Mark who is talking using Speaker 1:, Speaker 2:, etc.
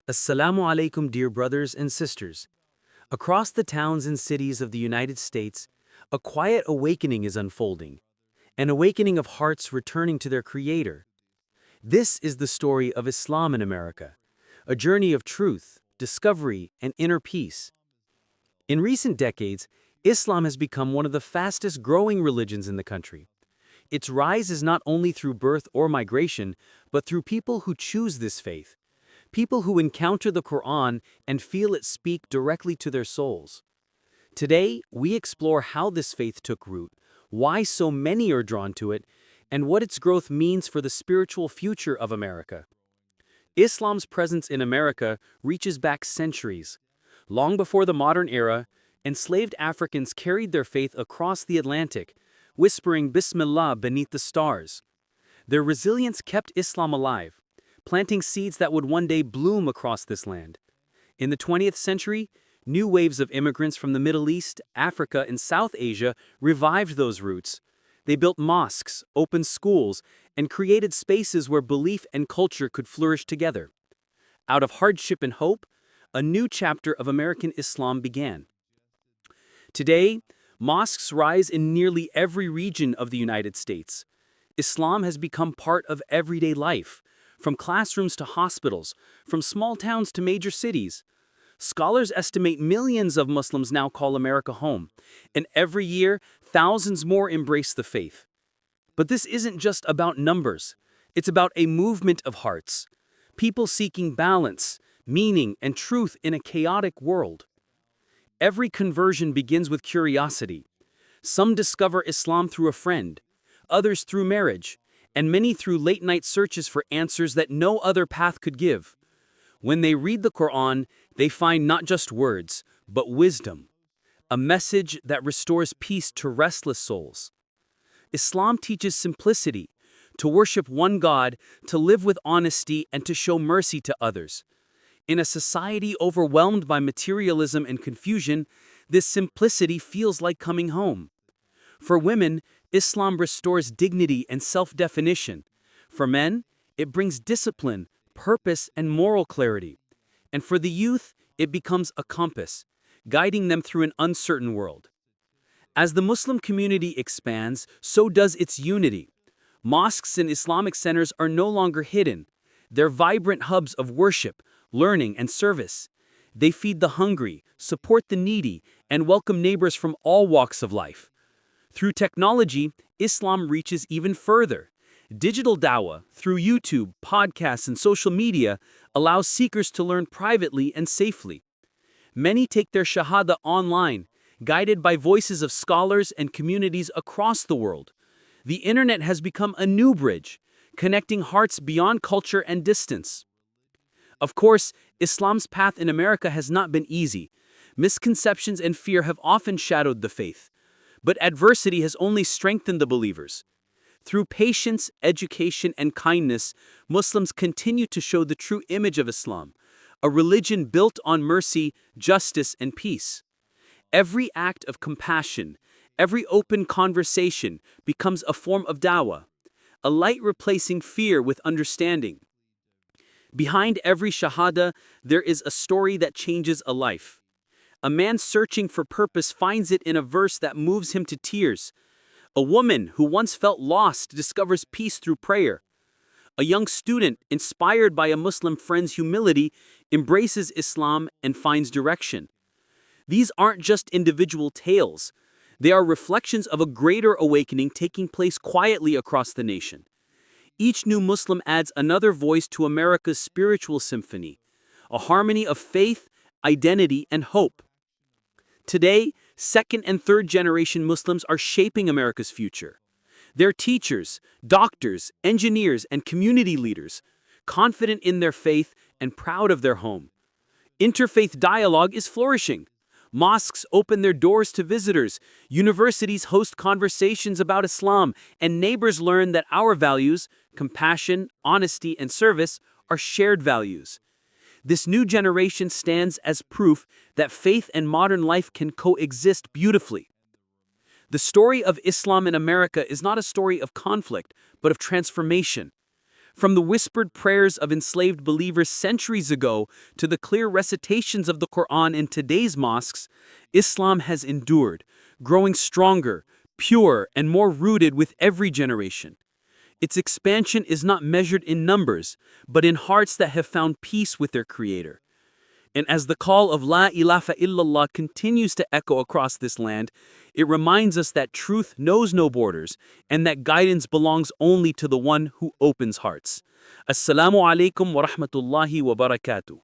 Speaker 1: Assalamu alaikum, dear brothers and sisters. Across the towns and cities of the United States, a quiet awakening is unfolding, an awakening of hearts returning to their Creator. This is the story of Islam in America, a journey of truth, discovery, and inner peace. In recent decades, Islam has become one of the fastest growing religions in the country. Its rise is not only through birth or migration, but through people who choose this faith. People who encounter the Quran and feel it speak directly to their souls. Today, we explore how this faith took root, why so many are drawn to it, and what its growth means for the spiritual future of America. Islam's presence in America reaches back centuries. Long before the modern era, enslaved Africans carried their faith across the Atlantic, whispering Bismillah beneath the stars. Their resilience kept Islam alive, planting seeds that would one day bloom across this land. In the 20th century, new waves of immigrants from the Middle East, Africa, and South Asia revived those roots. They built mosques, opened schools, and created spaces where belief and culture could flourish together. Out of hardship and hope, a new chapter of American Islam began. Today, mosques rise in nearly every region of the United States. Islam has become part of everyday life, from classrooms to hospitals, from small towns to major cities. Scholars estimate millions of Muslims now call America home, and every year, thousands more embrace the faith. But this isn't just about numbers. It's about a movement of hearts, people seeking balance, meaning, and truth in a chaotic world. Every conversion begins with curiosity. Some discover Islam through a friend, others through marriage, and many through late-night searches for answers that no other path could give. When they read the Quran, they find not just words, but wisdom, a message that restores peace to restless souls. Islam teaches simplicity, to worship one God, to live with honesty, and to show mercy to others. In a society overwhelmed by materialism and confusion, this simplicity feels like coming home. For women, Islam restores dignity and self-definition. For men, it brings discipline, purpose, and moral clarity. And for the youth, it becomes a compass, guiding them through an uncertain world. As the Muslim community expands, so does its unity. Mosques and Islamic centers are no longer hidden. They're vibrant hubs of worship, learning, and service. They feed the hungry, support the needy, and welcome neighbors from all walks of life. Through technology, Islam reaches even further. Digital dawah, through YouTube, podcasts, and social media, allows seekers to learn privately and safely. Many take their Shahada online, guided by voices of scholars and communities across the world. The internet has become a new bridge, connecting hearts beyond culture and distance. Of course, Islam's path in America has not been easy. Misconceptions and fear have often shadowed the faith. But adversity has only strengthened the believers. Through patience, education, and kindness, Muslims continue to show the true image of Islam, a religion built on mercy, justice, and peace. Every act of compassion, every open conversation becomes a form of dawah, a light replacing fear with understanding. Behind every shahada, there is a story that changes a life. A man searching for purpose finds it in a verse that moves him to tears. A woman who once felt lost discovers peace through prayer. A young student, inspired by a Muslim friend's humility, embraces Islam and finds direction. These aren't just individual tales. They are reflections of a greater awakening taking place quietly across the nation. Each new Muslim adds another voice to America's spiritual symphony, a harmony of faith, identity, and hope. Today, second and third generation Muslims are shaping America's future. They're teachers, doctors, engineers, and community leaders, confident in their faith and proud of their home. Interfaith dialogue is flourishing. Mosques open their doors to visitors, universities host conversations about Islam, and neighbors learn that our values, compassion, honesty, and service, are shared values. This new generation stands as proof that faith and modern life can coexist beautifully. The story of Islam in America is not a story of conflict, but of transformation. From the whispered prayers of enslaved believers centuries ago to the clear recitations of the Quran in today's mosques, Islam has endured, growing stronger, pure, and more rooted with every generation. Its expansion is not measured in numbers, but in hearts that have found peace with their Creator. And as the call of La ilaha illallah continues to echo across this land, it reminds us that truth knows no borders and that guidance belongs only to the one who opens hearts. Assalamu alaikum wa rahmatullahi wa barakatuh.